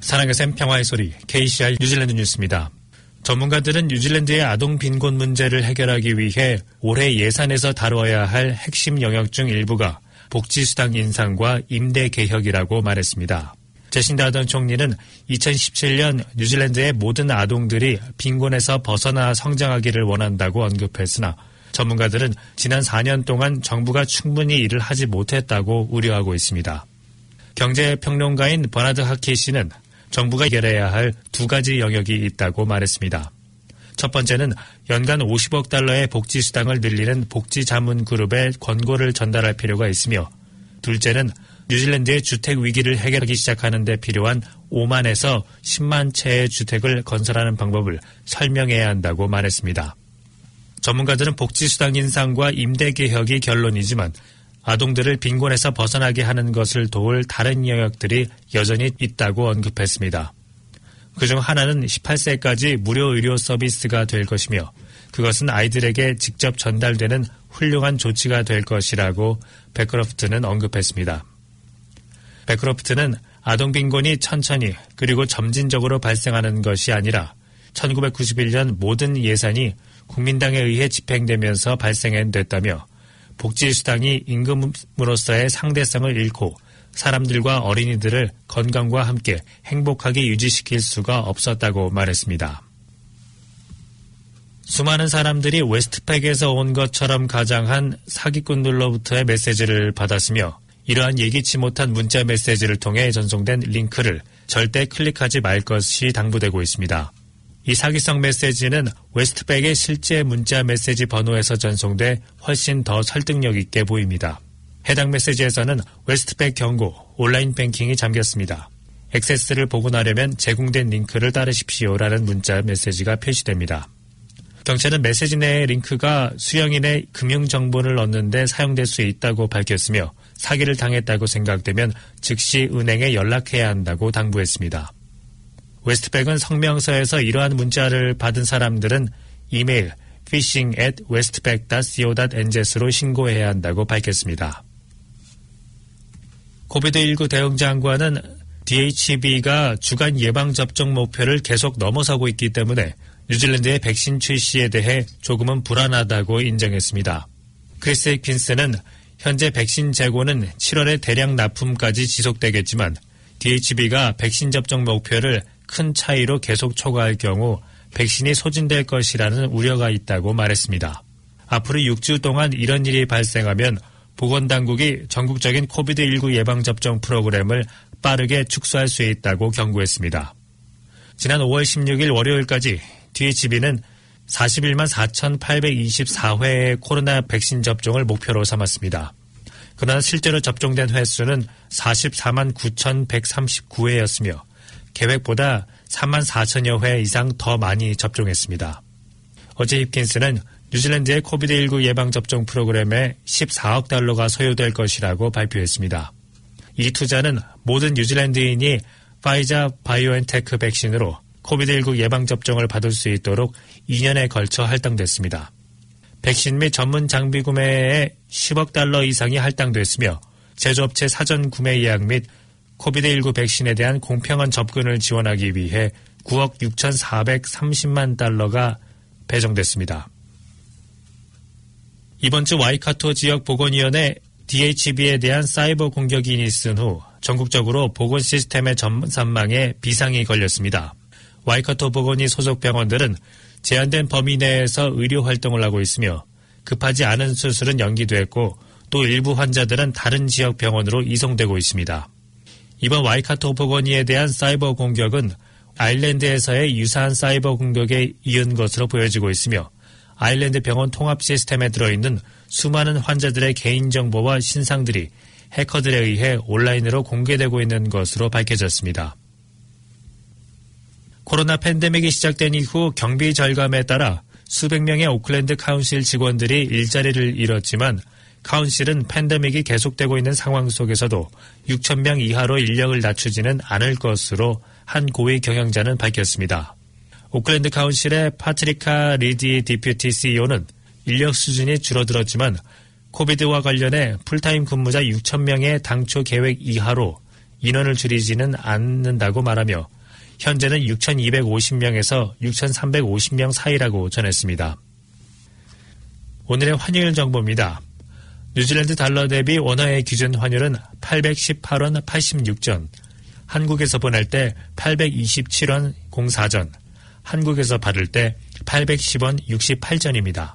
사랑의 샘 평화의 소리 KCR 뉴질랜드 뉴스입니다. 전문가들은 뉴질랜드의 아동 빈곤 문제를 해결하기 위해 올해 예산에서 다뤄야 할 핵심 영역 중 일부가 복지수당 인상과 임대 개혁이라고 말했습니다. 제신다 아던 총리는 2017년 뉴질랜드의 모든 아동들이 빈곤에서 벗어나 성장하기를 원한다고 언급했으나 전문가들은 지난 4년 동안 정부가 충분히 일을 하지 못했다고 우려하고 있습니다. 경제평론가인 버나드 하키 씨는 정부가 해결해야 할 두 가지 영역이 있다고 말했습니다. 첫 번째는 연간 50억 달러의 복지수당을 늘리는 복지자문그룹에 권고를 전달할 필요가 있으며, 둘째는 뉴질랜드의 주택 위기를 해결하기 시작하는 데 필요한 5만에서 10만 채의 주택을 건설하는 방법을 설명해야 한다고 말했습니다. 전문가들은 복지수당 인상과 임대개혁이 결론이지만 아동들을 빈곤에서 벗어나게 하는 것을 도울 다른 영역들이 여전히 있다고 언급했습니다. 그중 하나는 18세까지 무료 의료 서비스가 될 것이며, 그것은 아이들에게 직접 전달되는 훌륭한 조치가 될 것이라고 베크로프트는 언급했습니다. 베크로프트는 아동 빈곤이 천천히 그리고 점진적으로 발생하는 것이 아니라 1991년 모든 예산이 국민당에 의해 집행되면서 발생됐다며, 복지수당이 임금으로서의 상대성을 잃고 사람들과 어린이들을 건강과 함께 행복하게 유지시킬 수가 없었다고 말했습니다. 수많은 사람들이 웨스트팩에서 온 것처럼 가장한 사기꾼들로부터의 메시지를 받았으며, 이러한 예기치 못한 문자 메시지를 통해 전송된 링크를 절대 클릭하지 말 것이 당부되고 있습니다. 이 사기성 메시지는 웨스트팩의 실제 문자 메시지 번호에서 전송돼 훨씬 더 설득력 있게 보입니다. 해당 메시지에서는 웨스트팩 경고, 온라인 뱅킹이 잠겼습니다. 액세스를 복원하려면 제공된 링크를 따르십시오라는 문자 메시지가 표시됩니다. 경찰은 메시지 내의 링크가 수령인의 금융정보를 얻는 데 사용될 수 있다고 밝혔으며, 사기를 당했다고 생각되면 즉시 은행에 연락해야 한다고 당부했습니다. 웨스트팩은 성명서에서 이러한 문자를 받은 사람들은 이메일 phishing@westpac.co.nz로 신고해야 한다고 밝혔습니다. 코비드19 대응 장관은 DHB가 주간 예방접종 목표를 계속 넘어서고 있기 때문에 뉴질랜드의 백신 출시에 대해 조금은 불안하다고 인정했습니다. 크리스 힉킨스는 현재 백신 재고는 7월의 대량 납품까지 지속되겠지만 DHB가 백신 접종 목표를 큰 차이로 계속 초과할 경우 백신이 소진될 것이라는 우려가 있다고 말했습니다. 앞으로 6주 동안 이런 일이 발생하면 보건당국이 전국적인 코비드19 예방접종 프로그램을 빠르게 축소할 수 있다고 경고했습니다. 지난 5월 16일 월요일까지 DHB는 41만 4,824회의 코로나 백신 접종을 목표로 삼았습니다. 그러나 실제로 접종된 횟수는 44만 9,139회였으며 계획보다 3만 4천여 회 이상 더 많이 접종했습니다. 어제 힉킨스는 뉴질랜드의 코비드19 예방접종 프로그램에 14억 달러가 소요될 것이라고 발표했습니다. 이 투자는 모든 뉴질랜드인이 파이자 바이오엔테크 백신으로 코비드19 예방접종을 받을 수 있도록 2년에 걸쳐 할당됐습니다. 백신 및 전문 장비 구매에 10억 달러 이상이 할당됐으며 제조업체 사전 구매 예약 및 코비드19 백신에 대한 공평한 접근을 지원하기 위해 9억 6,430만 달러가 배정됐습니다. 이번 주 와이카토 지역 보건위원회 DHB에 대한 사이버 공격이 있은 후 전국적으로 보건 시스템의 전산망에 비상이 걸렸습니다. 와이카토 보건위 소속 병원들은 제한된 범위 내에서 의료 활동을 하고 있으며 급하지 않은 수술은 연기됐고 또 일부 환자들은 다른 지역 병원으로 이송되고 있습니다. 이번 와이카토 보건위에 대한 사이버 공격은 아일랜드에서의 유사한 사이버 공격에 이은 것으로 보여지고 있으며 아일랜드 병원 통합 시스템에 들어있는 수많은 환자들의 개인정보와 신상들이 해커들에 의해 온라인으로 공개되고 있는 것으로 밝혀졌습니다. 코로나 팬데믹이 시작된 이후 경비 절감에 따라 수백 명의 오클랜드 카운실 직원들이 일자리를 잃었지만 카운실은 팬데믹이 계속되고 있는 상황 속에서도 6,000명 이하로 인력을 낮추지는 않을 것으로 한 고위 경영자는 밝혔습니다. 오클랜드 카운실의 파트리카 리디 디퓨티 CEO는 인력 수준이 줄어들었지만 코비드와 관련해 풀타임 근무자 6,000명의 당초 계획 이하로 인원을 줄이지는 않는다고 말하며 현재는 6,250명에서 6,350명 사이라고 전했습니다. 오늘의 환율 정보입니다. 뉴질랜드 달러 대비 원화의 기준 환율은 818원 86전, 한국에서 보낼 때 827원 04전, 한국에서 받을 때 810원 68전입니다.